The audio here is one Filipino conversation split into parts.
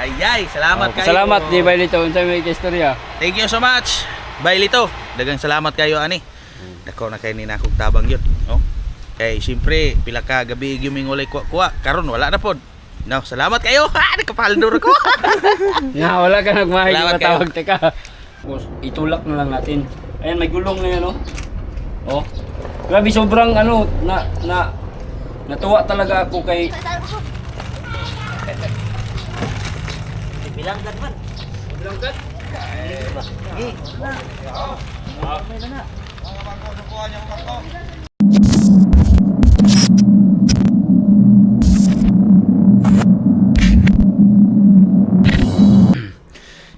Ayay, salamat kayo. Salamat di Bailito unsa may istorya. Thank you so much. Bailito, dagang salamat kayo ani. Dako na kay ni nakog tabang yun, no? Kay siyempre pila ka gabi gimingolay kuwa karon wala na pod. No, salamat kayo. Nakapaldor ko. Na wala ka nagmahay Salamat matawag teka. Itulak na lang natin. Ayan may gulong na yan oh. Oh. Grabe sobrang natuwa talaga ako kay Bilanggan man. Bilanggan?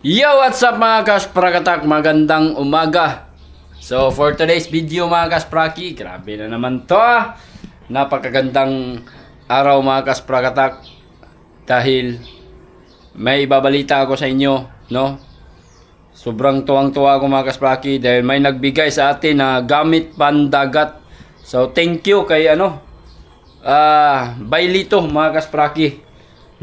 Yo, what's up mga kasprakatak? Magandang umaga. So for today's video mga kaspraki, grabe na naman to Napakagandang araw mga kasprakatak. Dahil may ibabalita ako sa inyo, no? Sobrang tuwang-tuwa ako mga kaspraki dahil may nagbigay sa atin na gamit pandagat. So thank you kay Bailito mga kaspraki.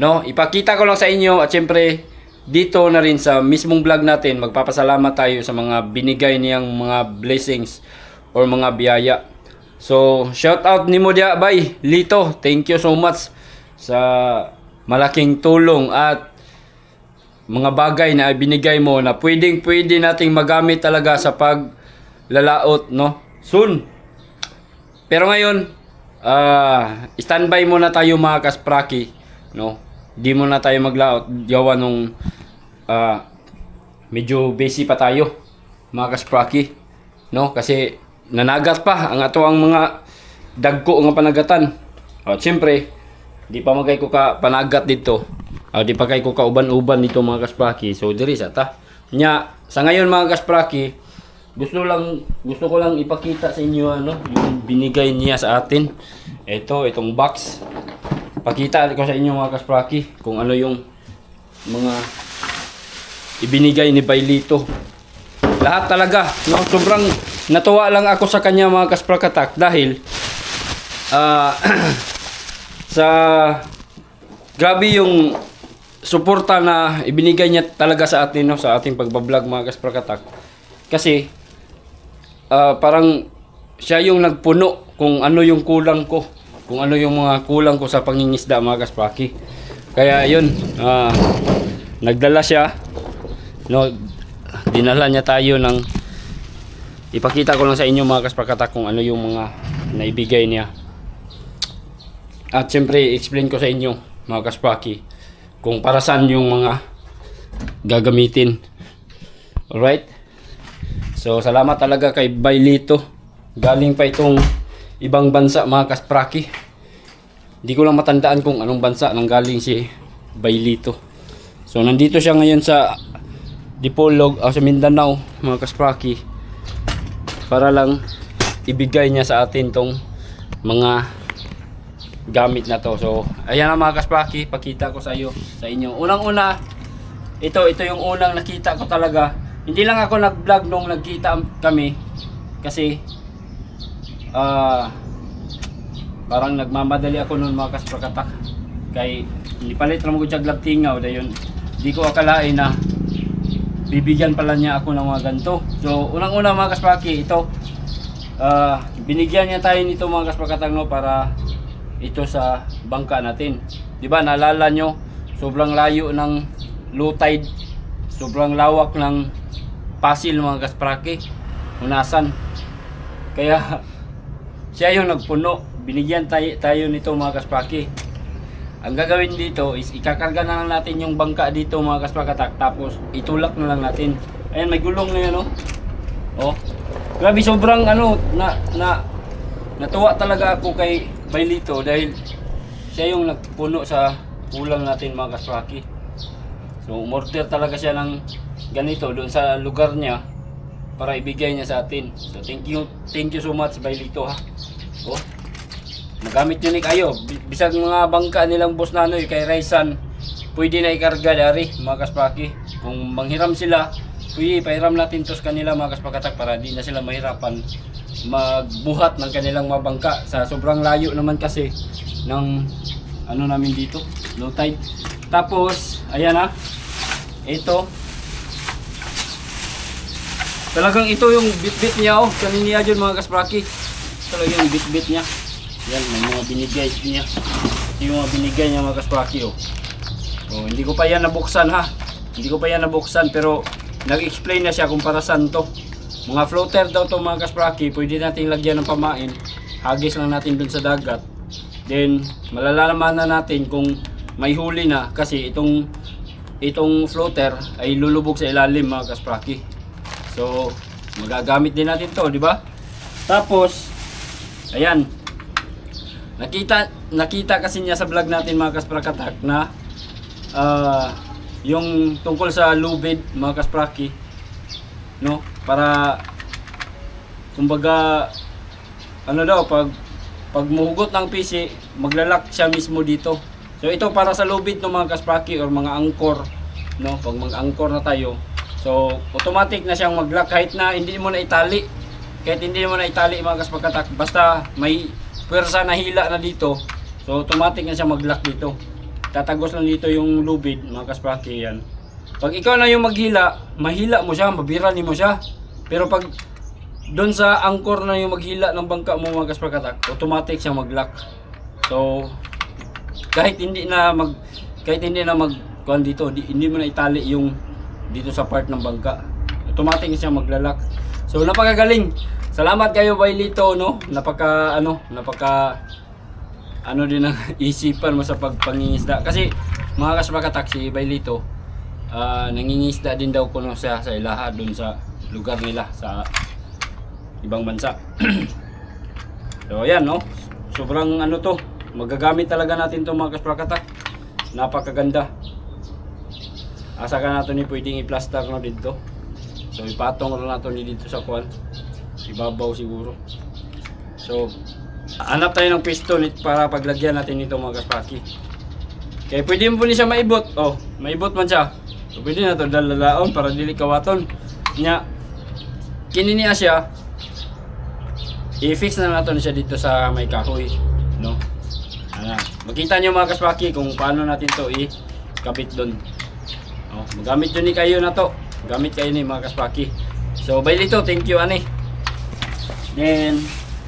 No, ipakita ko lang sa inyo at syempre dito na rin sa mismong vlog natin magpapasalamat tayo sa mga binigay niyang mga blessings or mga biyaya. So shout out ni mo dia bay Lito, thank you so much sa malaking tulong at mga bagay na binigay mo na pwede nating magamit talaga sa paglalaot, no? Soon. Pero ngayon, standby muna tayo mga kaspraki, no? Di muna tayo maglaot gawa nung medyo busy pa tayo mga kaspraki, no? Kasi nanagat pa ang ato ang mga dagko nga panagatan. At siyempre, di pa magay ko ka panagat dito. Di pa kay ko ka uban-uban dito mga kaspraki. So diri sa ta. Nya sa ngayon mga kaspraki, gusto ko lang ipakita sa inyo yung binigay niya sa atin. Itong box. Pakita ko sa inyo mga kaspraki kung ano yung mga ibinigay ni Bailito. Lahat talaga, no? Sobrang natuwa lang ako sa kanya mga kasprakatak dahil sa grabe yung suporta na ibinigay niya talaga sa atin, no? Sa ating pagbablog mga kasprakatak. Kasi parang siya yung nagpuno kung ano yung kulang ko. Kung ano yung mga kulang ko sa pangingisda mga kaspraki. Kaya yun, nagdala siya, no, dinala niya tayo ng ipakita ko lang sa inyo mga kasprakatak kung ano yung mga naibigay niya. At syempre explain ko sa inyo mga kaspraki kung para saan yung mga gagamitin. Alright? So salamat talaga kay Bailito. Galing pa itong ibang bansa mga kaspraki. Di ko lang matandaan kung anong bansa nang galing si Bailito. So nandito siya ngayon sa Dipolog o sa Mindanao mga kaspraki para lang ibigay niya sa atin tong mga gamit na to. So ayan na mga kaspraki, pakita ko sa inyo. Unang-una, ito yung unang nakita ko talaga. Hindi lang ako nag-vlog nung nagkita kami kasi parang nagmamadali ako noon mga kasprakatak kay nipalit lang ko siya glabtingaw dayon di ko akalain na bibigyan pala niya ako ng mga ganito. So unang-una mga kaspraki, ito binigyan niya tayo nito mga kasprakatak, no, para ito sa bangka natin. Di ba naalala nyo, sobrang layo ng low tide, sobrang lawak ng pasil mga kaspraki, unasan. Kaya siya yung nagpuno. Binigyan tayo nito mga kaspraki. Ang gagawin dito is ikakarga na lang natin yung bangka dito mga kasprakatak. Tapos itulak na lang natin. Ayan may gulong na yan, oh. Oh. Grabe sobrang natuwa talaga ako kay Bailito dahil siya yung nagpuno sa kulang natin mga kaspraki. So umorder talaga siya ng ganito doon sa lugar niya para ibigay niya sa atin. So thank you so much Bailito, ha. Oh. Magamit nyo ni kayo. Bisag mga bangka nilang boss nanoy kay Raisan, pwede na ikarga dari mga kaspraki. Kung manghiram sila, pwede pahiram natin to sa kanila mga kasprakatak para di na sila mahirapan magbuhat ng kanilang mga bangka. Sa sobrang layo naman kasi ng namin dito, low tide. Tapos, ayan na. Ito. Talagang ito yung bit-bit niya oh. Kanina dyan mga kaspraki. Talagang yung bit-bit niya. Yan, may mga binigay niya. Ito yung mga binigay niya mga kaspraki oh. Oh, hindi ko pa yan nabuksan ha. Hindi ko pa yan nabuksan pero nag-explain na siya kung para saan to. Mga floater daw to mga kaspraki. Pwede nating lagyan ng pamain. Hagis lang natin dun sa dagat. Then, malalaman na natin kung may huli na kasi itong floater ay lulubog sa ilalim mga kaspraki. So, magagamit din natin to, di ba? Tapos, ayan. Nakita kasi niya sa vlog natin mga kasprakatak na yung tungkol sa lubid mga kaspraki, no? Para kumbaga ano daw pag muhugot ng PC, maglalak siya mismo dito. So ito para sa lubid ng mga kaspraki or mga angkor, no? Pag mag-angkor na tayo, so automatic na siyang mag-lock kahit na hindi mo na itali. Kahit hindi mo na itali mga kasprakatak, basta may pwersa na hila na dito, so automatic na siya mag-lock dito. Tatagos lang dito yung lubid mga kaspraki yan. Pag ikaw na yung maghila, mahila mo siya, mabirani mo siya. Pero pag doon sa angkor na yung maghila ng bangka mo mga kasprakatak, automatic siyang mag-lock. So kahit hindi na kuan dito, hindi mo na itali yung dito sa part ng bangka, automatic siyang maglalak. So napakagaling. Salamat kayo Bailito, no? Napaka din ang isipan mo sa pagpangingisda. Kasi mga kasprakatak si Bailito, nangingisda din daw kuno siya sa ilaha doon sa lugar nila sa ibang bansa. So ayan no, sobrang ano to, magagamit talaga natin to mga kasprakatak. Napakaganda. Asa ka nato ni pwedeng i-plaster no dito. So ipatong ro nato ni dito sa kuan. Ibabaw siguro. So hanap tayo ng piston para paglagyan natin nito mga kaspraki. Kaya pwede mo ni siya maibot. Oh, maibot man siya. So pwede na to dalalaon para dili kawaton. Nya kininiya siya. I-fix na natin siya dito sa may kahoy, no? Makita niyo mga kaspraki kung paano natin to i-kabit doon. Oh, magamit yun ni kayo na to. Gamit kayo ni mga kaspraki. So Bailito, thank you ani. Then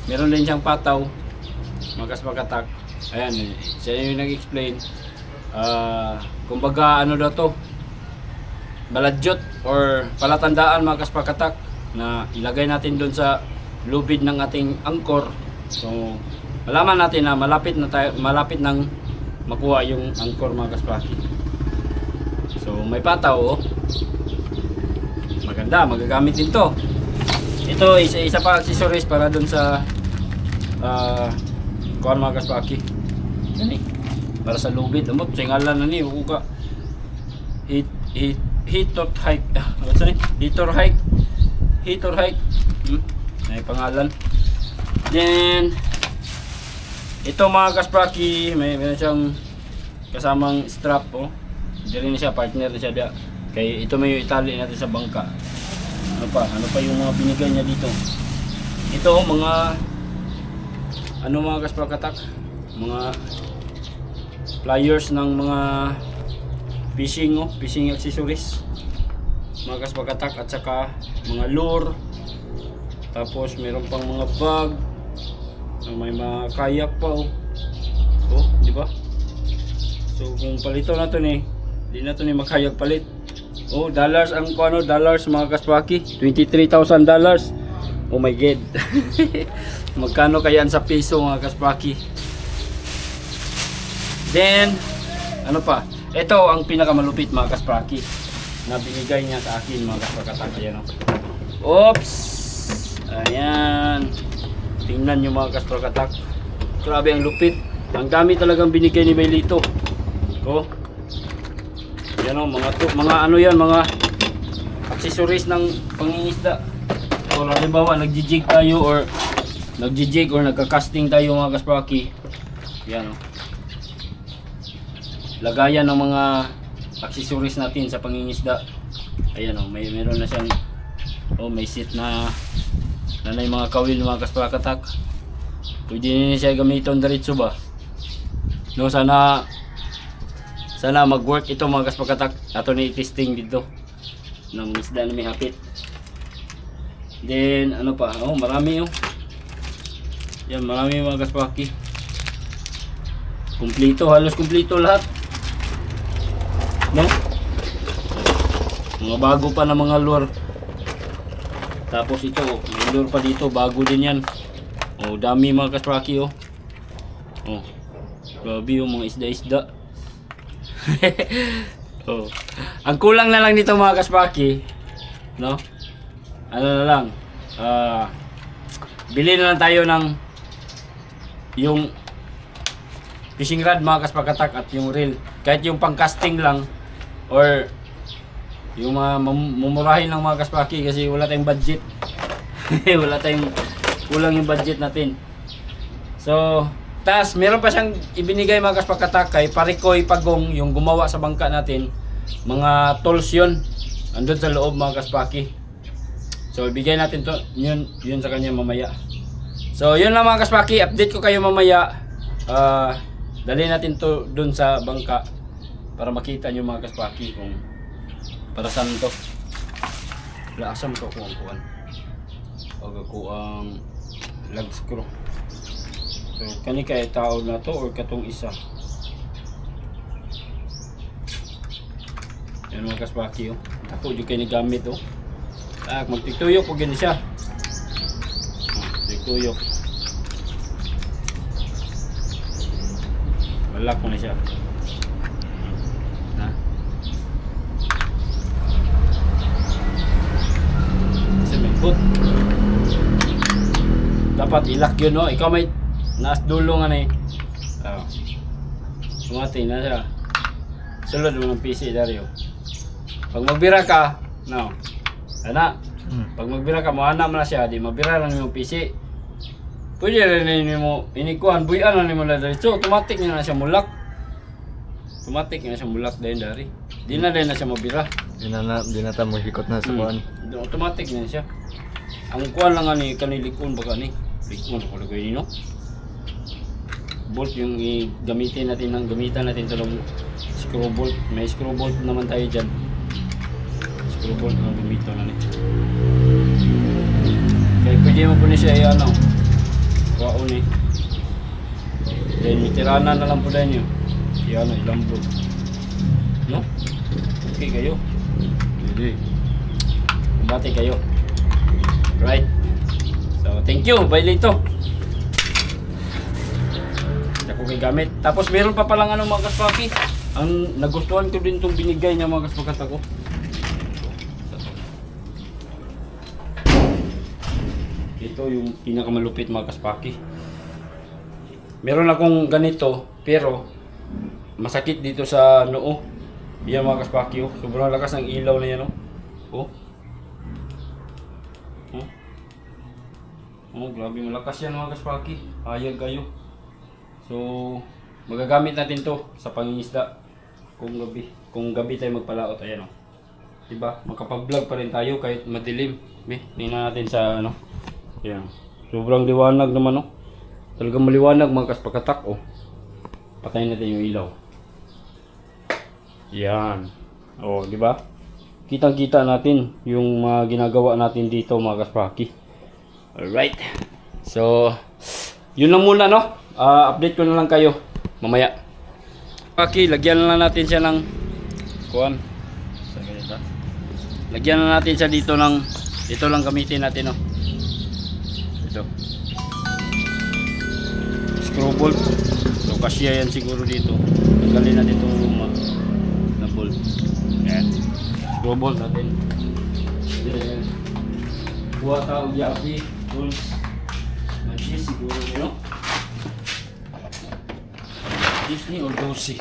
meron din siyang pataw mga kasprakatak. Ayan, siya yung nag-explain. Kumbaga ano daw to, baladyot or palatandaan mga kasprakatak na ilagay natin doon sa lubid ng ating angkor. So malaman natin na malapit nang makuha yung angkor mga kaspraki. So may pataw oh. Maganda, magagamit din to. Ito isa pa accessories para dun sa kuan mga kaspraki. Yan para sa lubid. Umot, singalan na ni uka. Heater hike. What's that? Heater hike. May pangalan. Then ito mga kaspraki, meron siyang kasamang strap oh. Hindi rin siya, partner na siya dia. Kaya ito may itali natin sa bangka. Ano pa yung mga binigay niya dito? Ito mga mga kasprakatak, mga pliers ng mga fishing accessories. Mga kasprakatak at saka mga lure. Tapos meron pang mga bag. May mga kayak pa oh. Oh, di ba? So kung palito na to ni, di na to ni makayag palit. Oh, dollars ang kuano, dollars mga kaspraki, $23,000. Oh my god. Magkano kaya sa piso mga kaspraki? Then ano pa? Ito ang pinakamalupit mga kaspraki na binigay niya sa akin mga kasprakatak. Ayan oh. Oops. Ayan. Tingnan nyo mga kasprakatak. Grabe ang lupit. Ang dami talagang binigay ni Bailito. Oh. Yan o, mga accessories ng pangingisda. So, halimbawa, nagji-jig tayo or nagka-casting tayo mga kaspraki. Yan o. Lagayan ng mga accessories natin sa pangingisda. Ayan o, meron na siyang may seat na nanay mga kawil mga kasprakatak. Pwede niya siya gamiton diretso ba? No, sana Sana mag-work ito mga kaspakatak. Ato ni testing dito. Ng isda na may hapit. Then, ano pa? Oh, marami oh. Yan, marami mga kaspaki. Kumpleto, halos kumpleto lahat. No? Mga bago pa na mga lure. Tapos ito, oh, may lure pa dito, bago din yan. Oh, dami mga kaspaki oh. Oh. Grabe yung mga isda-isda. Oh. Ang kulang na lang dito mga kaspaki, no? Ano na lang? Bili na lang tayo ng yung fishing rod mga kaspakatak at yung reel. Kahit yung pang casting lang or yung mga mumurahin lang mga kaspaki kasi wala tayong budget. Kulang yung budget natin. So, tas meron pa siyang ibinigay mga kaspakatak kay Parikoy Pagong, yung gumawa sa bangka natin. Mga tools yun. Andun sa loob mga kaspaki. So, ibigay natin to yun sa kanya mamaya. So, yun lang mga kaspaki. Update ko kayo mamaya. Dali natin to dun sa bangka para makita nyo mga kaspaki kung para saan to. Laasam ko kung kuan. Huwag ako ang lag screw. So, kani kay tao na to or katong isa. Yan mga kaspaki oh. Ako dyan kayo nagamit oh. Magtituyok ko gani siya. Magtituyok. Wala ko na siya. Ha? Kasi may boot. Dapat ilak yun no. Ikaw may naas dulo nga na eh. Sumati na siya. Sulod mo ng PC Dario. Pag magbira ka, no. Ana. Pag magbira ka, mohana mo na siya, di mabira lang yung PC. Pwede rin mo inikuhan, buyan na mo na dari. So, automatic na siya mulak. Automatic na siya mulak dahil dari. Di na rin na siya mabira. Di na ta mo hikot na sa kuan. Automatic na siya. Ang kuhan lang ni kanilikon baka ni. Likon ko lagay nino. Bolt yung gamitan natin talong screw bolt. May screw bolt naman tayo diyan. Screw bolt na gamiton na ni. Kaya pwede mo po ni siya ano. Waon eh. Then mitirana na lang po din yun. Kaya ano ilang bolt. No? Okay kayo. Hindi. Bati kayo. Right. So, thank you. Bye Lito. Ako kay gamit. Tapos meron pa palang ano mga kaspaki. Ang nagustuhan ko din itong binigay niya mga kaspakat ako. Ito yung pinakamalupit mga kaspaki. Meron akong ganito pero masakit dito sa noo. Yan mga kaspaki oh. Sobrang lakas ng ilaw na yan oh. Oh. Oh. Oh, grabe malakas yan mga kaspaki. Hayag kayo. So, magagamit natin to sa pangingisda kung gabi tayo magpalaot. Ayan oh. Diba? Makapag-vlog pa rin tayo kahit madilim. Tingnan natin sa ano. Ayan. Sobrang liwanag naman oh. Talagang maliwanag mga kaspakatak oh. Patayin natin yung ilaw. Yan. Oh, di ba? Kitang-kita natin yung mga ginagawa natin dito mga kaspaki. Alright. So, yun lang muna no. Update ko na lang kayo mamaya. Okay, lagyan na lang natin siya ng kuan. Sa ganito. Lagyan na natin siya dito ng ito lang gamitin natin no. Ito. Screw bolt. So, kasya yan siguro dito. Tanggalin natin itong luma na bolt. Ayan. Screw bolt natin. Then, kuha tao yapi. Tools. Magis siguro nyo. Disney or Dosi.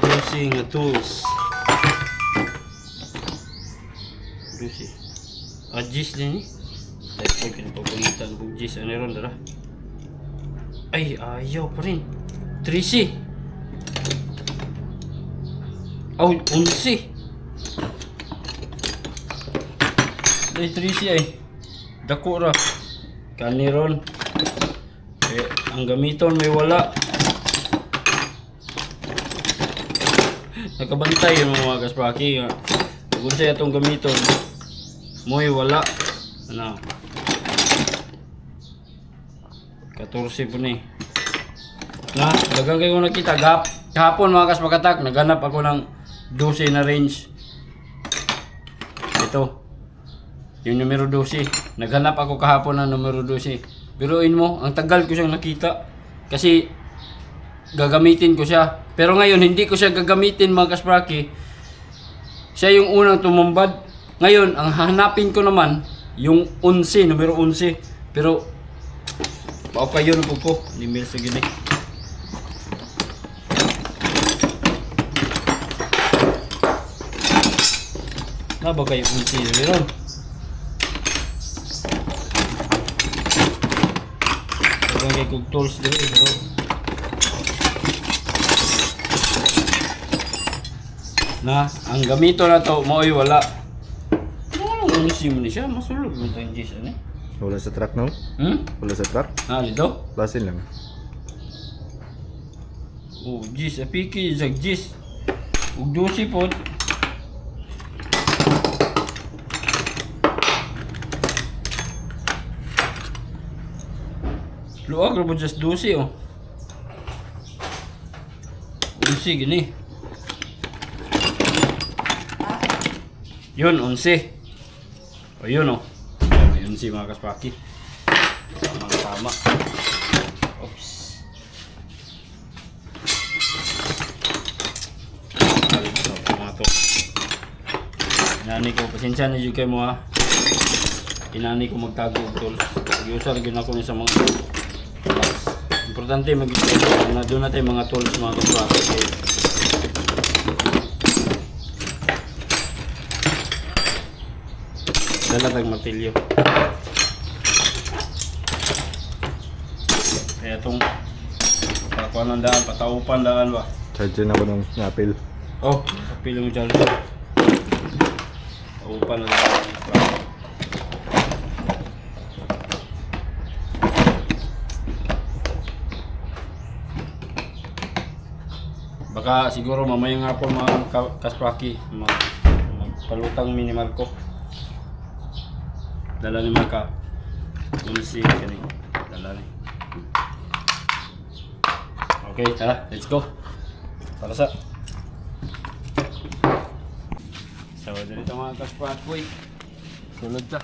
Dosi nga tools. Dosi. Jis din ni. Dahil ko pinapagulitan kung Jis. Ano ron dara? Ay, ayaw pa rin. 3C. Oh, 11. Ay, 3C ay. Dako ra. Kaniron. Ang gamiton may wala. Nakabantay yung mga kaspraki nga. Kung siya itong gamiton, may wala. Ano? 14 po ni. Na, dagang kayo nakita. Kahapon mga kaspakatak, naghanap ako ng 12 na range. Ito. Yung numero 12. Naghanap ako kahapon ng numero 12. Biruin mo, ang tagal ko siyang nakita. Kasi gagamitin ko siya. Pero ngayon, hindi ko siya gagamitin mga kaspraki. Siya yung unang tumambad. Ngayon, ang hanapin ko naman, yung 11, numero 11. Pero, mao kayo na po ko. Hindi meron sa gini. Na ba kayo 11 na meron? Kay kog tools dito pero na ang gamito na to mo'y wala. Ano sim ni siya masulog mo tayong gis ani? Wala sa truck no? Wala sa truck? Dito? Basin lang. Oh, gis apiki sa gis. Ug dosi pod. Luwag na po just 12 oh. 11 gini. Yun, 11. O yun oh. Yun, 11 mga kaspaki. Tama. Oops. Mga to. Inani ko, pasensya na yung kayo mo ha. Inani ko magtago og tools. Iusar gyud ako ni sa mga importante mag-isip na doon natin mga tools mga kaspaki. Dala tayong martilyo. Kaya itong pakuan ng daan, pataupan daan ba? Charge na ako ng napil. Oh, kapil mo dyan. Pataupan na daan. Baka siguro mamayang nga po mga kaspraki magpalutang minimal ko. Dala ni Maka. Unsi kani. Dala ni. Okay, tara, let's go. Para sa. So, dito mga kaspraki. Sulod ta.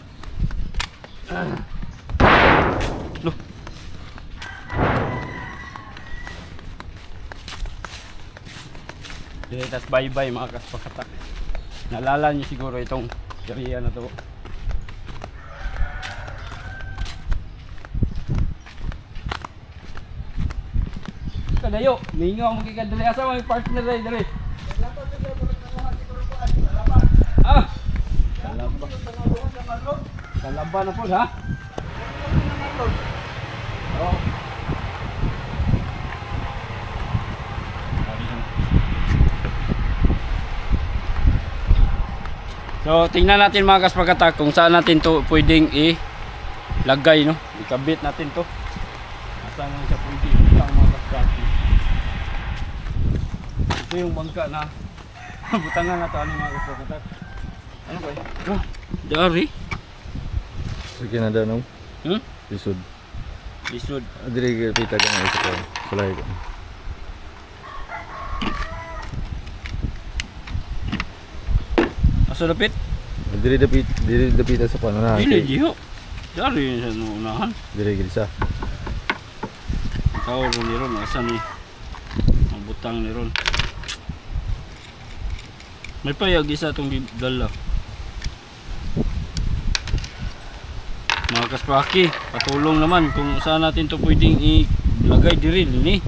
Look. Diretas bye-bye mga kaspakatak. Naalala niyo siguro itong area na to. Kadayo, mingaw mo kay kadali asa may partner dai dali. Ah. Kalaba na po ha. Oh. So, tingnan natin mga kaspakatak kung saan natin to pwedeng ilagay, no? Ikabit natin to. Saan naman siya pwedeng ilang mga kaspakatak. Ito yung bangka na butangan na to, ano mga kaspakatak. Ano ba yun? Oh, dari. Sige na daw no? Isod. Lisod. Adiri kita ka nga isa ko. Sulay ko. Aso dapit? Diri dapita sa pano na. Dili, jiho. Dari yun sa unahan. Diri gilsa. Tao ron ni ron, asa ni ang butang ni ron. May payag isa itong dala. Mga kaspaki, patulong naman kung saan natin to pwedeng ilagay diri ni.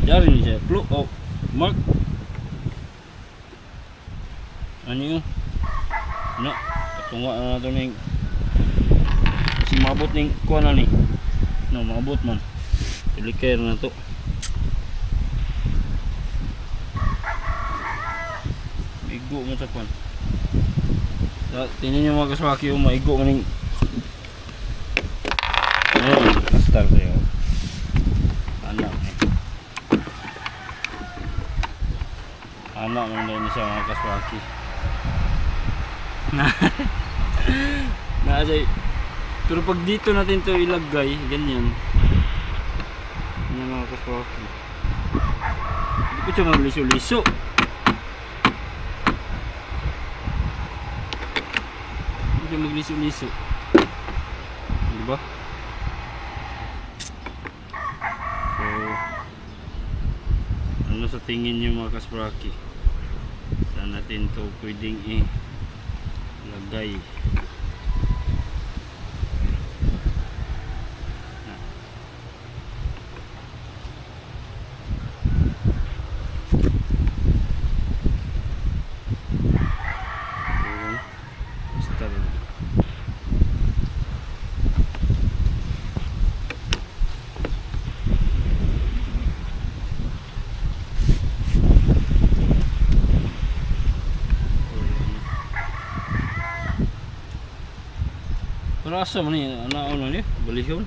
Dari ni siya. Oh, Mark. Ano yun? No, patunga na natin yung kasi maabot ng kuha na ni. No, maabot man. Delicare na to. Maigo mo sa kwan. Tingnan nyo mga kaswaki yung maigo mo ng ayun, star tayo. Anak mo na siya mga kaswaki. Naasay. Pero pag dito natin to ilagay, ganyan. Ganyan mga kaswaki. Hindi ko siya magliso-liso. Hindi siya magliso-liso. Diba? So, ano sa tingin niyo mga kaswaki? Saan natin to pwedeng ilagay? Basta rin. Pero asa man ni ano ni balihon.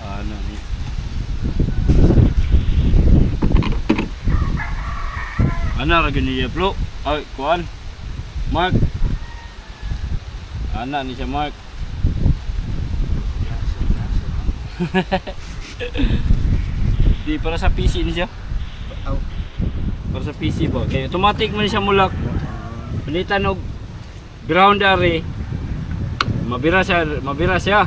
Ano ni? Ana ra gani bro. Ay kuan. Mark. Ana ni siya Mark. Di para sa PC ni siya. Para sa PC ba? Kaya automatic man siya mulak. Palitan og ground are. Mabira siya.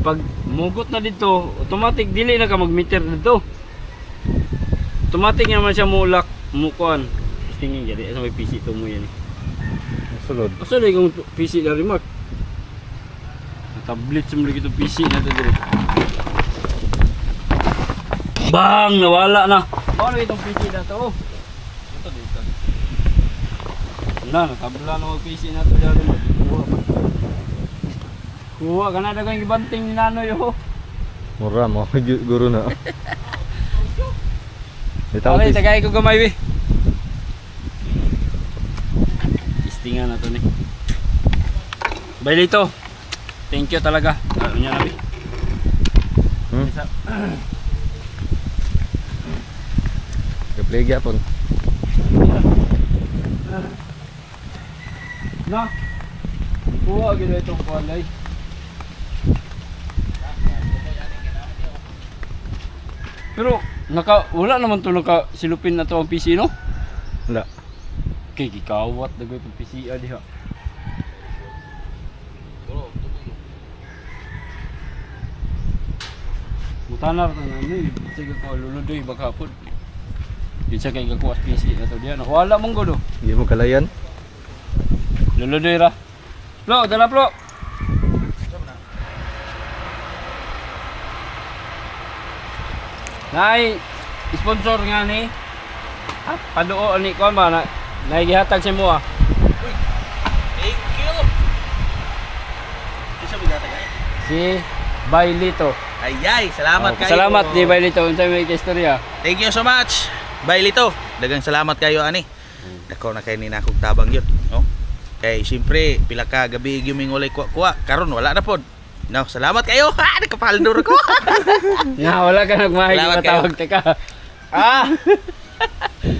Pag mugot na dito, automatic dili na ka mag-meter dito. Automatic naman siya mulak, mukuan. Tingin gani sa may PC to mo yan. Sulod. Asa na yung PC na remark? Tablet sa mga itong PC na ito dire. Bang! Nawala na! Ano itong PC na ito? Ito dito. Natabla na mga PC na ito dito. Kuha ka na dagang ibanting ni Nanoy oh. Mura mo, guru na. Bitaw Okay, tis. tagay ko gamay we. Tistingan na ito ni. Bye dito. Thank you talaga. Ano niya nabi? Gaplay gyapon. Na. Kuha gid itong kulay. Pero wala naman to silupin na to ang PC no? Wala. Kay gikawat dagoy itong PC diha. Mutanar na namin, sige ko luludoy bagapon. Di siya kay gakuha PC na to diyan. Wala mong godo. Hindi mo kalayan. Luludoy ra. Plo, dala plo. Nay, sponsor nga ni. Paduo ni kon ba na naigihatag si mo ah. Thank you. Isa bigata kay. Si Bailito. Ayay, salamat kayo. Salamat di Bailito unsa may istorya. Thank you so much. Bailito, dagang salamat kayo ani. Dako na kay ni nakog tabang yun, no? Kay siyempre pila ka gabi gyuming ulay kuwa karon wala na pod. No, salamat kayo. Ha, nakapaldor ko. Nga wala ka nagmahay Salamat matawag teka.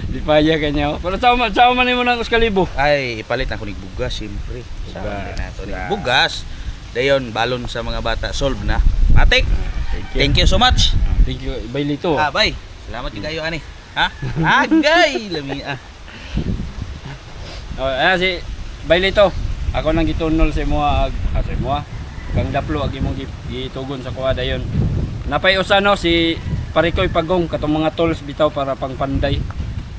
Di pa ya kanya. Pero sama man nimo nang uskalibo. Ay, ipalit na ko nig bugas siyempre. Sama na to nig bugas. Dayon balon sa mga bata solve na. Matik. Thank you so much. Thank you Bailito. Bye. Salamat kayo ani. Ha? Agay lami Si Bailito. Ako nang gitunol sa imo sa imo. Kang daplo ag imong gitugon sa kuha dayon. Napay usano si Parikoy Pagong katong mga tools bitaw para pangpanday.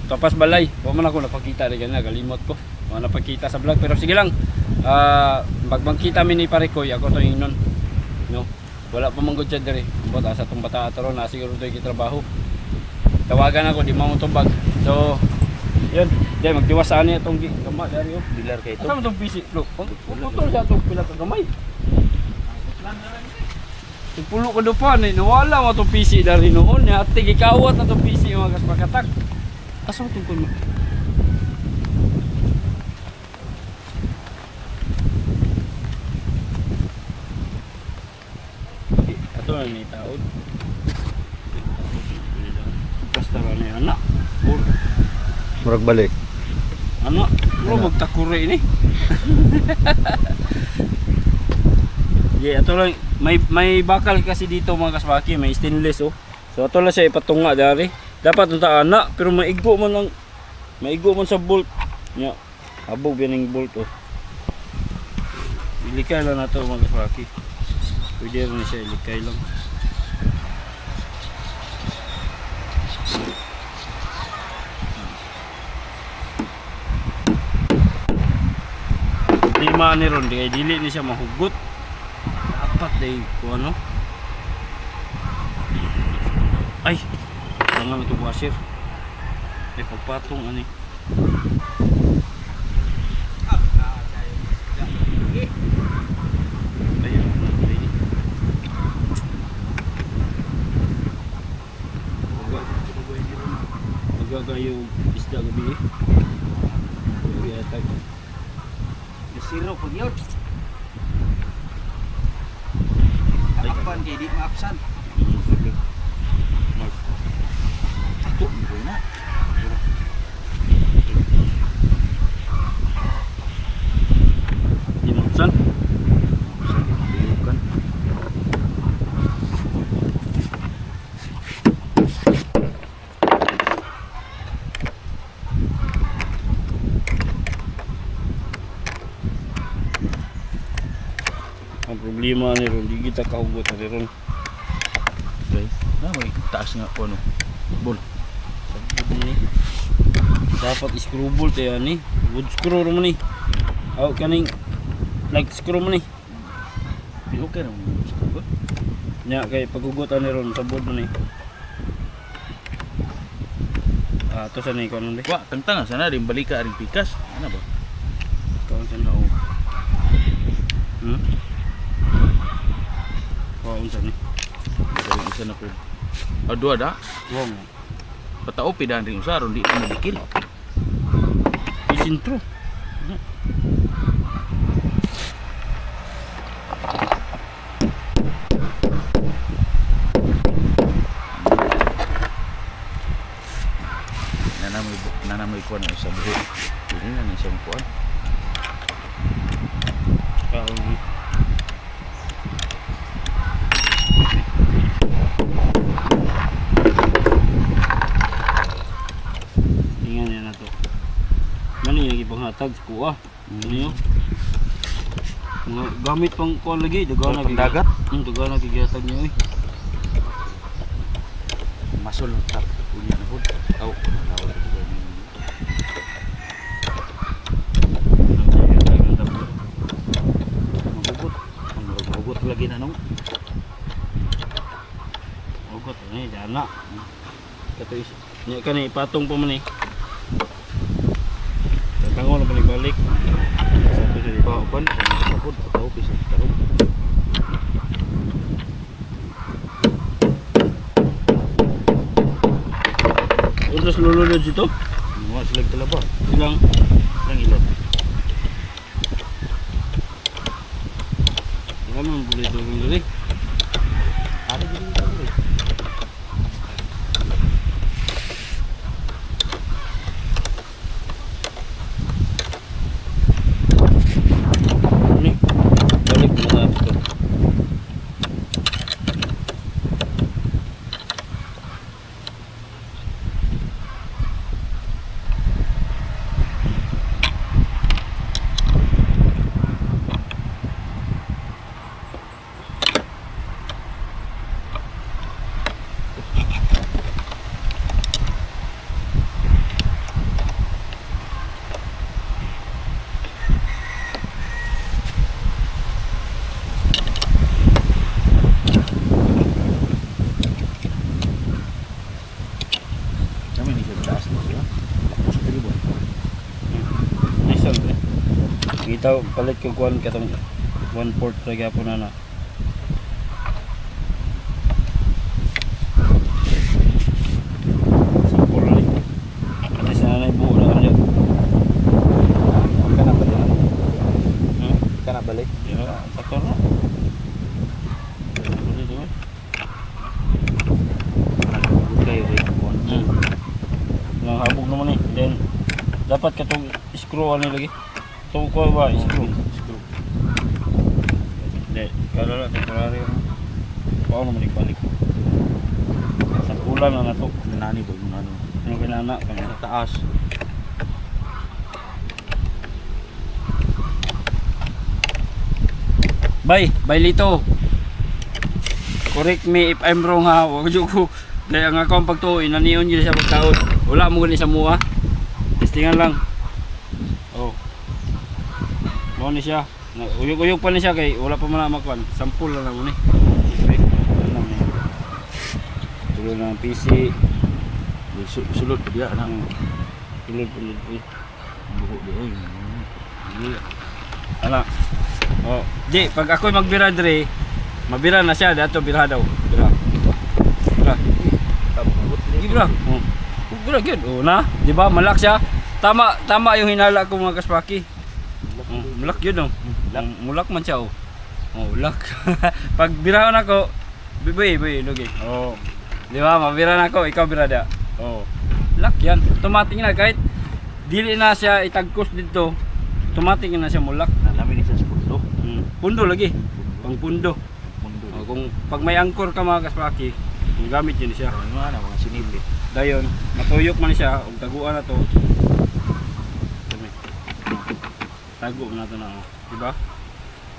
Tapos balay, wa man ako napakita rin na galimot ko. Wa napakita sa vlog pero sige lang. Magbangkita mi ni Parikoy ako to ingnon. No. Wala pa man gud siya diri. Bot asa tong bata ato na siguro toy gitrabaho. Tawagan ako di mo tubag. So, yun. Dai magdiwasaan niya tong gamay dari oh. Dilar kay ito. Asa man tong PC, bro? Putol sa tong pila ka gamay. Pulo ko dupan eh, nawala mo itong PC dari noon. Ate, gikawat na itong PC mga kaspakatak. Asa mo itong likod. Basta ba ni anak? Bol. Murag balik. Anak, bro magtakure ini. Yeah, ato lang may bakal kasi dito mga kasbaki, may stainless oh. So ato lang siya ipatunga dari. Dapat unta anak pero maigo man sa bolt. Nya, habog bining bolt oh. Ilikay lang nato mga kasbaki. Pwede rin siya ilikay lang. Lima ni ron, di dili ni siya mahugot. Dapat day ko ano. Ay, tangan ito washer. Ay pagpatong ani. Ayun, ready. Magaga yung isda gabi eh. Mag-atag. Zero po yun. Takpan kay di maapsan. Satu, hindi na. Di maapsan? Bukan. Ang problema ni ron, di kita kahugot ni ron. Guys, na may taas nga po ano. Bol. Sabot ni. Dapat screw bolt ya ni. Wood screw ro man ni. Aw kaning like screw man ni. Di okay ra mo. Nya kay pagugutan ni ron sabot man ni. Ah, to sa ni kanon de. Wa, tangtang sana rin balika ring pikas. Ano ba? Kaon sa na. Hmm? Kaon sa ni. Dari isa na po. Dua da. Wong. Patao pidan ring usa ron di na dikil. Isintro. Nanamoy kuan sa buhok. Dili na siya kuan. Kaon ni. Tingnan niya na to. Mani lagi panghatag sa kuha. Ano yun? Mga gamit pang kuha lagi. Daga na Pangdagat? Daga na gigatag niyo eh. Masol tap punya na hud. Aw, lawal ko ba ni. Magugot lagi na nung. Ugot ni dana. Kato is. Nya kani patong pa man eh. Tangon na balik. Satu sa iba uban, sapod patao pisa karon. Terus lululod dito. Mga sila talaba. Ilang Lang ilan. naman boleh turun dali. Ada jadi dulu. Ni balik muna dito. Kami ni siya taas na siya. Sige ba? Nice one, eh. Kita palit ko kuan katong 1/4 lagi po na na. Sampol ni. Ano sa nanay buo na kanyo? Kana balik. Hmm? Kana balik. Ya, sakto na. Boleh tu. Dapat katong screw ano lagi. Itong ko ba screw. Hindi, kala lang temporary. Pao naman ibalik. Sa kulang na nato. Nani ba yung ano? Ano kinana kanya. Taas. Bay Lito. Correct me if I'm wrong ha. Wag jud ko. Dahil ang akong pagtuoy naniyon gyud siya pagtaon. Wala mo gani sa mua. Testingan lang. Oh. Mo ni siya. Uyog-uyog pa ni siya kay wala pa man makuan. Sample lang mo ni. Okay. Ano na ni. Tulo na ang PC. Sulod pa dia na. Tulog. Buho doon. Ala. Oh, di pag ako'y magbira dire, mabira na siya dato bira daw. Bira. Bira. Oh. Bira gyud. Oh na, di ba? Malak siya. Tama yung hinala ko mga kaspaki. Oh, mulak yun oh. Mulak man siya oh. Oh, mulak. Pag birahan ako, boy, lugi. Oh. Di ba? Mabira na ako, ikaw birada. Oh. Lak yan. Automatic na kahit dili na siya itagkos dito. Automatic na siya mulak. Nalamin ni sa pundo. Pundo lagi. Pang pundo. Oh, kung pag may angkor ka mga kaspaki, gamit yun siya. Ano na mga sinipit. Dayon, matuyok man siya, ug taguan na to. Tago na to na, di ba?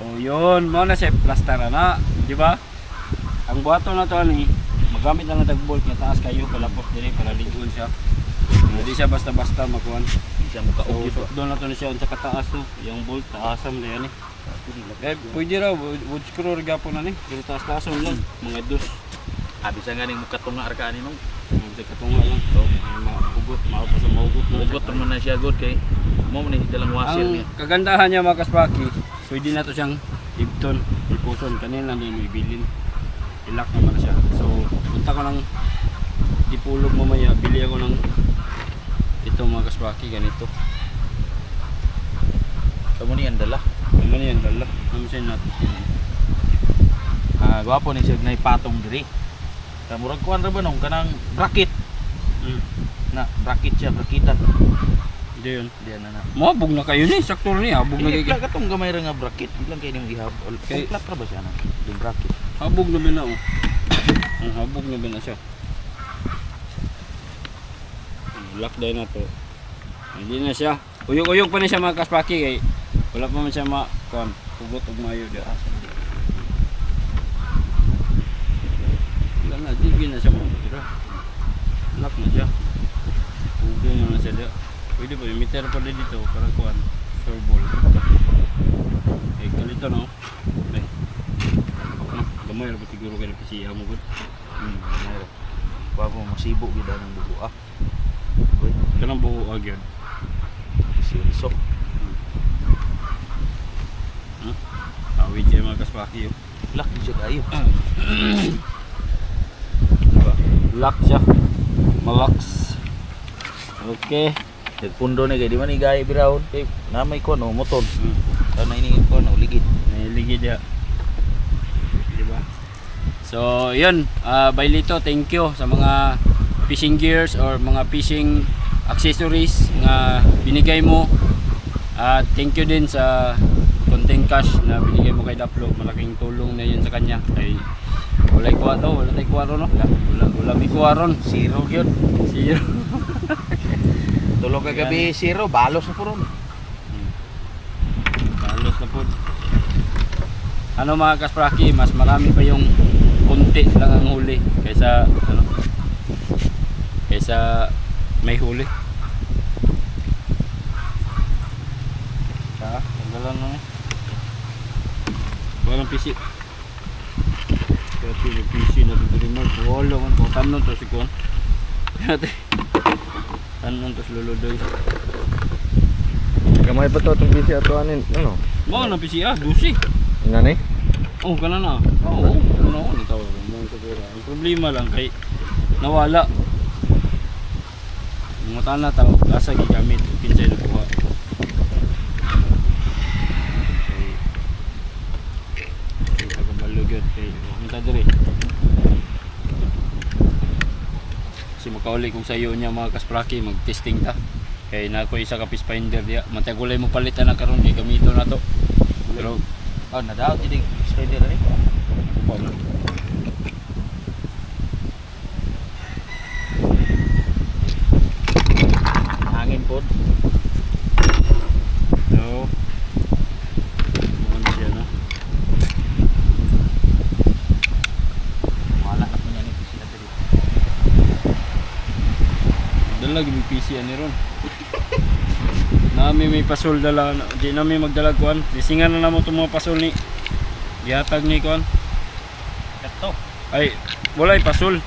Oh, yun, mo na siya plaster na, di ba? Ang buhaton na to ani, magamit lang ng tag-bolt nga taas kayo palapos diri para ligon siya. Hindi siya basta-basta makuan. Siya muka So, doon na to na siya unsa kataas to, yung bolt taasam na yan eh. Pwede raw, wood screw gapon na ni, pero taas-taason lang, mga dos. Abi sa ganing mukatunga arka ani nung. Sa katunga lang to, maugot, maupa sa maugot na. Ugot man na siya good kay mo man ni dalang washer Ang niya. kagandahan niya mga kaspaki, pwede na to siyang ibton, ipuson, kanina lang din ibilin. Ilak naman siya. So, punta ko ng Dipulog mamaya, bili ako ng ito mga kaspaki, ganito. Kamo ni ang dala. Ano yan, dala? Ano siya natin? Gwapo ni siya na ipatong diri. Murag kuan ra ba nung kanang bracket. Na bracket siya, bracketan. Hindi yun. Diyan na. Mabog na kayo ni, sakto ni, habog na kayo. Pila katong gamay ra nga bracket, ilang kay ning ihab. Okay. Komplat ra ba siya na? Yung bracket. Habog na ba na oh. Ang habog na ba na siya. Lock din na to. Hindi na siya. Uyog-uyog pa na siya mga kaspaki kay wala pa man siya kuan, pugot og mayo dia. Wala na, di na siya mo. Lock na siya. Ugay na siya dia. Pwede ba meter pa din dito para kuan, sure ball. Eh kalito no. Eh. Gamay ra ba siguro kay napisiya mo gud. Mayro. Bago masibo gid ang dugo ah. Uy, Kanang buo agad. seryoso. Awit siya mga kaspaki yun. Lak di siya kayo. Lock siya. Malaks. Okay. Nagpundo na kay di man igay birawon kay namay ko no motor. Ano ini ko no ligid. Nailigid ya. Diba? So, yun. Bailito, thank you sa mga fishing gears or mga fishing accessories nga binigay mo. At thank you din sa konting cash na binigay mo kay Daplo. Malaking tulong na yun sa kanya. Kay walay kuha to, wala tayo kuha ron, no? Wala may kuha ron. Zero gyud. Zero. Tulog ka gabi zero, balos na puron. Balos na po. Ano mga kaspraki, mas marami pa yung kunti lang ang huli kaysa ano, kaysa may huli. Tanggalan na eh. Walang PC. Kaya PC na dito rin mo. Wala man po. Tanon to si Kuan. Tanon to si Luludoy. Gamay pa to itong PC ato anin, ano? Mga na PC dusi. Inani? Oh, kana na. Oo, ano ni tawag mo sa pera. Ang problema lang kay nawala. Mga tana tao asa gigamit kinsay na kuha. Kay pagbalugod kay unta dire. Kasi makauli kung sayo niya mga kaspraki mag-testing ta. Kay na ako isa ka fish finder diya. Matagulay mo palitan na karon di gamito na to. Pero Oh, nadaw tidig spider ni. ano? Hangin pod. No. Ano siya no? Wala na punya ni sila diri. Dala gyud PC ani ron. Nami may pasol dala, di nami magdala kuan. Disingan na namo tong mga pasol ni. Gihatag ni kuan. Kato. Ay, walay pasol.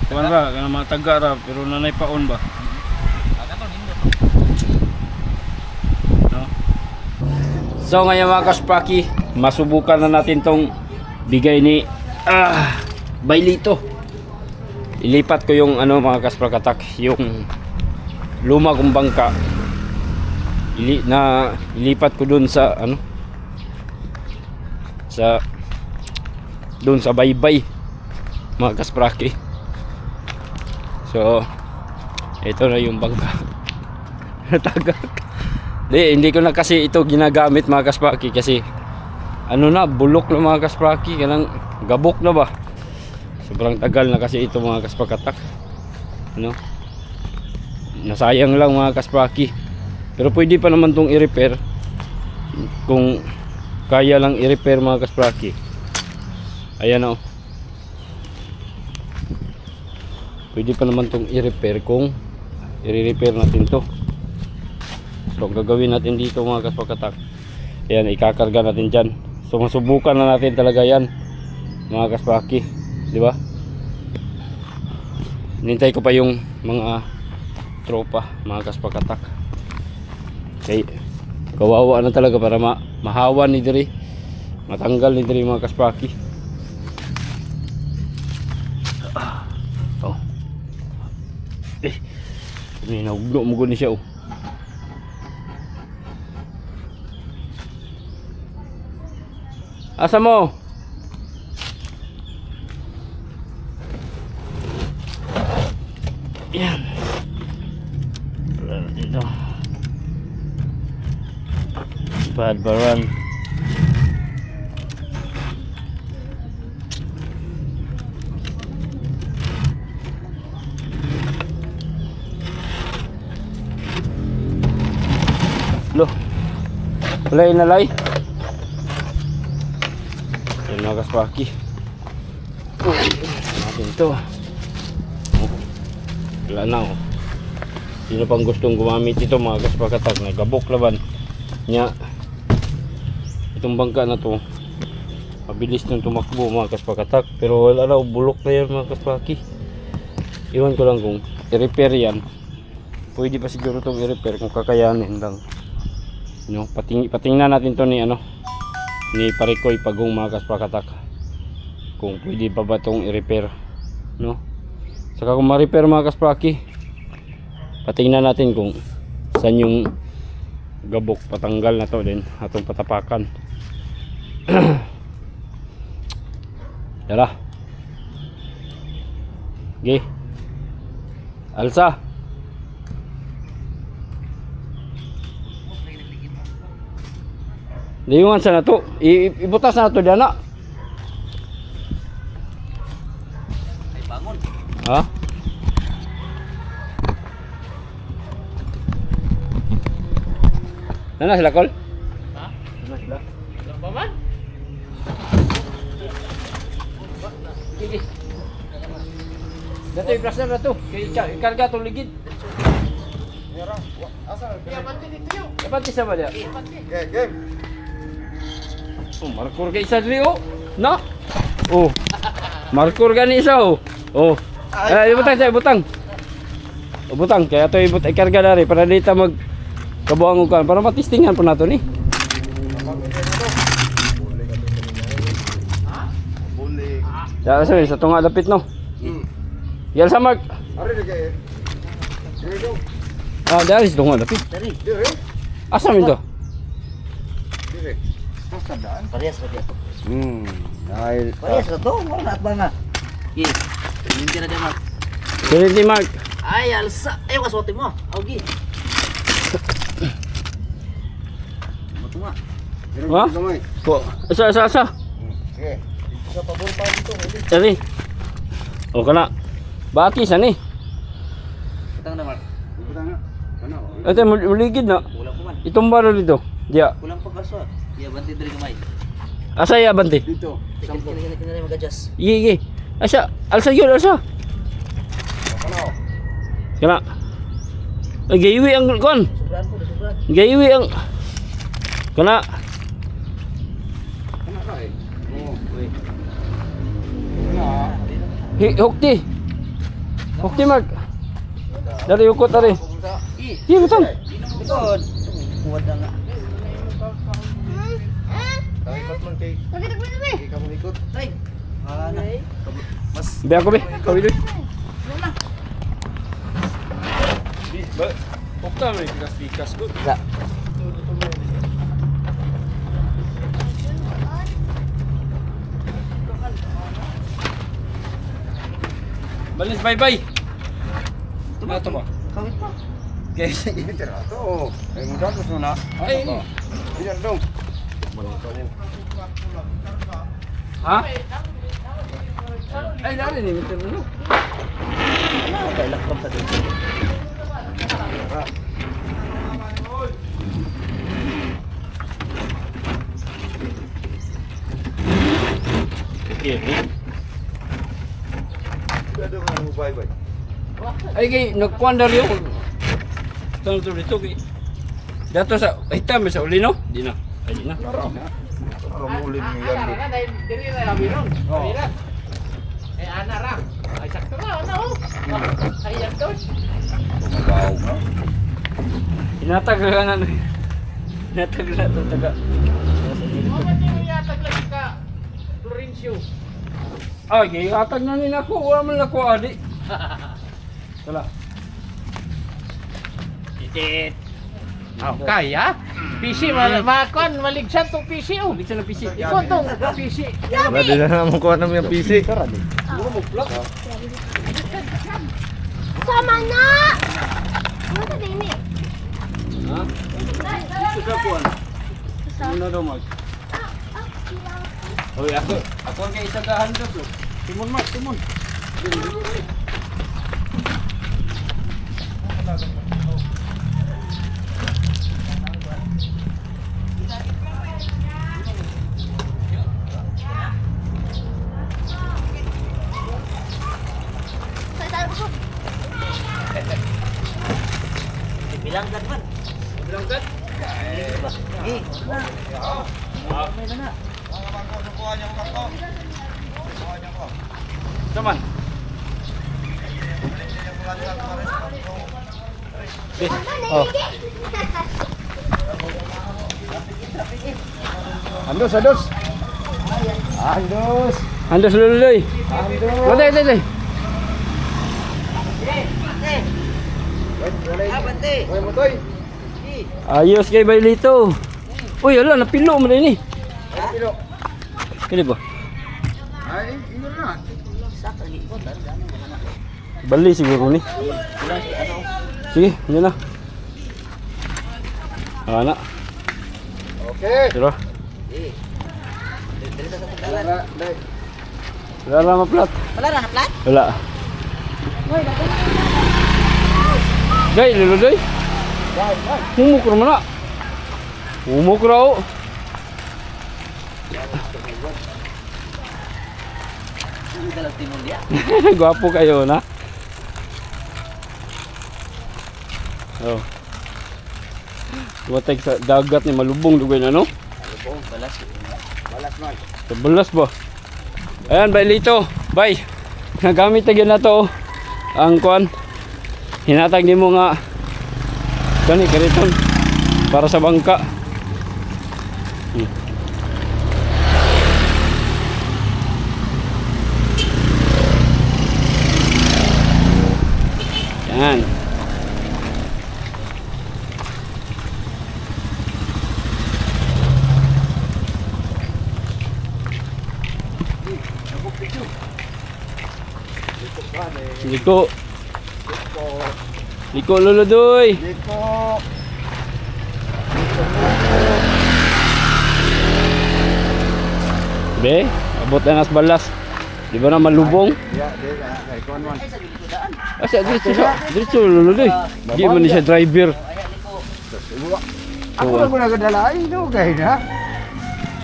Kuan ra, kana mga taga ra pero nanay paon ba? Aga to nindo. No? So ngayon mga kaspaki, masubukan na natin tong bigay ni Bailito. Ilipat ko yung ano mga kasprakatak, yung luma kong bangka. Ilipat ko dun sa ano sa dun sa baybay mga kaspraki. So ito na yung bangka. Natagak. Hindi ko na kasi ito ginagamit mga kaspraki kasi ano na, bulok na mga kaspraki, kanang gabok na ba. Sobrang tagal na kasi ito mga kasprakatak. Ano? Nasayang lang mga kaspraki. Pero pwede pa naman tong i-repair kung kaya lang i-repair mga kaspraki. Ayan o. Pwede pa naman tong i-repair kung i-repair natin to. So gagawin natin dito mga kasprakatak. Ayan, ikakarga natin dyan. So masubukan na natin talaga yan mga kaspraki, di ba? Nintay ko pa yung mga tropa mga kasprakatak. Okay, kawawa na talaga para mahawan ni diri, matanggal ni diri mga kaspraki. Oh. Ini naugno mo guni siya oh. Asa mo? Yan. Wala na dito. Badbaran. Loh. Wala inalay. Yan mga kaspaki. Natin ito. Wala na oh. Sino pang gustong gumamit ito mga kaspakatak, nagabok laban nya. Itong bangka na to mabilis nang tumakbo mga kaspakatak, pero wala na, bulok na yan mga kaspaki. Iwan ko lang kung i-repair yan. Pwede pa siguro itong i-repair kung kakayanin lang. No, patingnan natin to ni ano, ni Parikoy Pagong mga kaspakatak, kung pwede pa ba itong i-repair, no? Saka kung ma-repair mga kaspaki, patingnan natin kung saan yung gabok, patanggal na to din atong patapakan. Tara. Okay. Alsa. Diungan sa na to. Ibutas na to dana. Ay bangon. Ha? Nana sila kol? Ha? Nana sila? Wala pa man? Sige. Dato i-plaster na to. Ikarga itong ligid. Iya pati dito yo. Dapat isa ba dia? Game. Oh, markur ka isa dili oh. No? Oh. Markur ka ni isa oh. Oh. Ibutang siya, ibutang. Ibutang kaya to ikarga dari para dito mag kabuang ukan para matistingan po nato ni. Boleh. Ya sa tunga dapit no. Yal sa Mark. Ari na kay. Dire Ah, dari sa tunga dapit. Dari. Dire. Asa min to? Dire. Kasadaan. Parehas ba dia? Dahil Parehas na to, wala at ba nga. Hindi na dia Mark. Dili Mark. Ay alsa. Ayo kasuotin mo. Augi. Ha? Po. Asa. Sige. Sa pabor pa dito. Dari. O kana. Bati sa ni. Utang na Mark. Utang na. Ano? Ate muligid na. Kulang pa man. Itumba na dito. Diya. Kulang pa baso. Iya banti diri gamay. Asa ya bante? Dito. Sampo. Kini mag-adjust. Iya. Asa. Alsa yun alsa. Ano? Kana. Ay gayiwi ang kon. Sobrang po, sobrang. Gayiwi ang kana. Ano ka eh? Oo. Uy. Hukti. Hukti mag. Dari ukot dari. Iya betul. Likod. Kuwad na nga. Ikot man kay. Hindi ka mo ikot. Tay. Na. Mas Be ako be. Kawin dulu. Hukta mo pikas ko. Sa. Balis bye-bye. Tumato ba? Kawit pa. Okay. Ini tira to. Ay mo datos mo na. Ay. Diyan dong. Ha? Ay, dari ni betul dulu. Kay lakrom sa dito. Okay. Ada kan mo bye bye. Ay kay nagkuan dari ako. Tanong to dito kay. Dato sa hitam sa uli no? Di na. Ay di na. Para mo ulit mo yan. Oh. Tumabaw na. Inatag ka na. Inatag na to taga. Ay, kay atag na nila ko. Wala man ako adi. Wala. Titit. Kaya? PC makon maligsan tong PC oh. Bigyan na PC. Ikaw tong PC. Wala din na naman kuha namin yung PC. Sama na! Ano sa dini? Ha? Ito sa kuan. Ano daw mag? Oy, ako ang kay isa ka handos. Timon mas, timon. Bilang kan man. Berangkat? Gi. May na. Teman. Oh. Andos. Handos dulu deh. Deh. Bante. Oy mo toy. Ayos kay Bailito. Uy, ala napilo mo din ni. Pilo. Kini ba? Ay, ingon na. Sa kali ko dan. Bali siguro ni. Sige, yun na. Ana, Okay. sira. Dili sa pagdalan. Wala, dai. Wala na maplat. Wala na plat. Wala. Dai, lolo dai. Humuk ra mana? Humuk ra o. Ini dalam timur dia. Gwapo kayo na. Oh. Watay sa dagat ni malubong dugay na no? Oh, balas. Balas man. Tabulas ba? Ayan, Bailito. Bye. Nagamit na na to. Ang kuan. Hinatag ni mo nga. Kani, kariton. Para sa bangka. Yan. Liko. Liko lolo doy. Dito. Be, abot na nas balas. Di ba na malubong? Ya, di kay kon man. Asa dito lululoy. Di man ni siya driver. Ako lang muna kadala ay no kay na.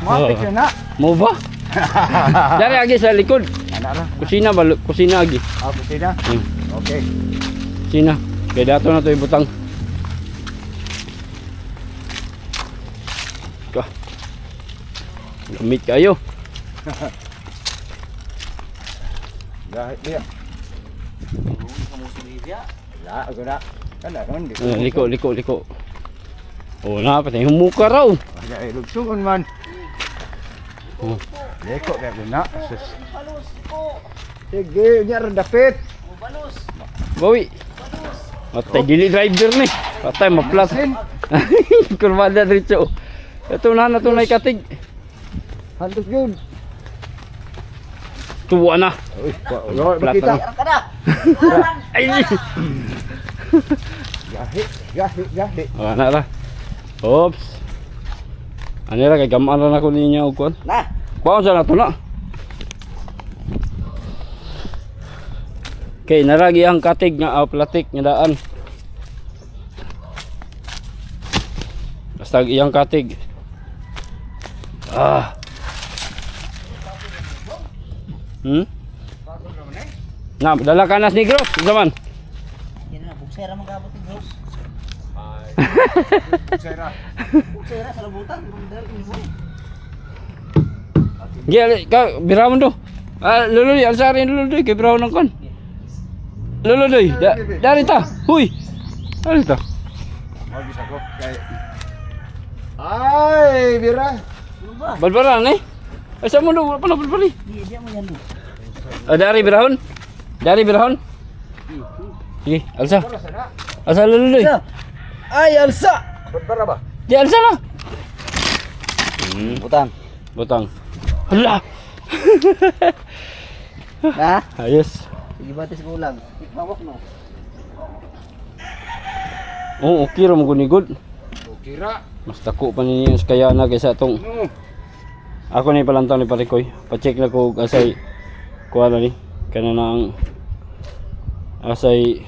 Matik na. Mo ba? Dari agi sa likod. Ana ra. Kusina agi. Ako sina. Okay. Kusina. Kaya dato na to ibutang. Ka. Gamit kayo. Gahit dia. La, ako na. Kana ron di. Liko. Oh, na patay humuka raw. Ada ay lugsungon man. Oh. Leko kay na. Sige, nya ra dapit. Bawi. Patay dili driver ni. Patay maplat. Kurmada diretso. Ito na tunay katig. Hantos yun. Tuwa na. Uy, yo Plat kita. na. Ay. Gahi. Ana ra. Oops. Ani ra kay gamaan ra nako niya og kon. Na. Kuha sa nato na. Kay naragi ang katig nga platik nga daan. Basta iyang katig. Ah. Na, dala ka nas Negros, zaman. Yan na, buksera magabot ni Bros. Sera. Buksera sa labutan. Gya ka birawon do. Lululoy, alsarin lululoy kay birawon ng kon. Lululoy, dari ta. Huy. Dari ta. Magis ako kay. Ay, bira. Balbaran eh. Ay sa mo do, wala pa na balbari. Di mo yan do. Dari birawon. Dari birawon. Sige, alsa. Alsa lululoy. Ay, alsa! Bara ba? Di alsa na. Butang. Butang. Hala. Ha? Ayos. Sige batis ko lang. Ikmawak no. Oo, okay ra mo gunigod. Kira. Mas dako pa ninyo sa kaya na kaysa atong ako ni palantaw ni Parikoy. Pa-check na ko og asay kuha na ni kana na ang asay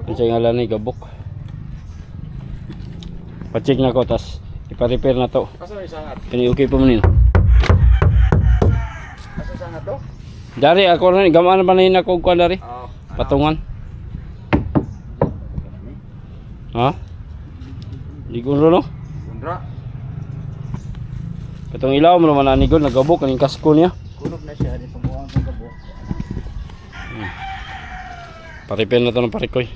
asay ngalan ni gabok. Pa-check na ko tas ipa-repair na to. Asa may sangat? Kani okay pa man nino. Asa sangat to? Dari ako na ni gamaan pa na ko kuha dari. Oh. Patungan. Ha? Di ko no? Kundra. Katong ilaw mo naman nanigol nagabok kaning kasko niya. Kulog na siya. Di pamuang kong kabo. Pa-repair na to ng Parikoy.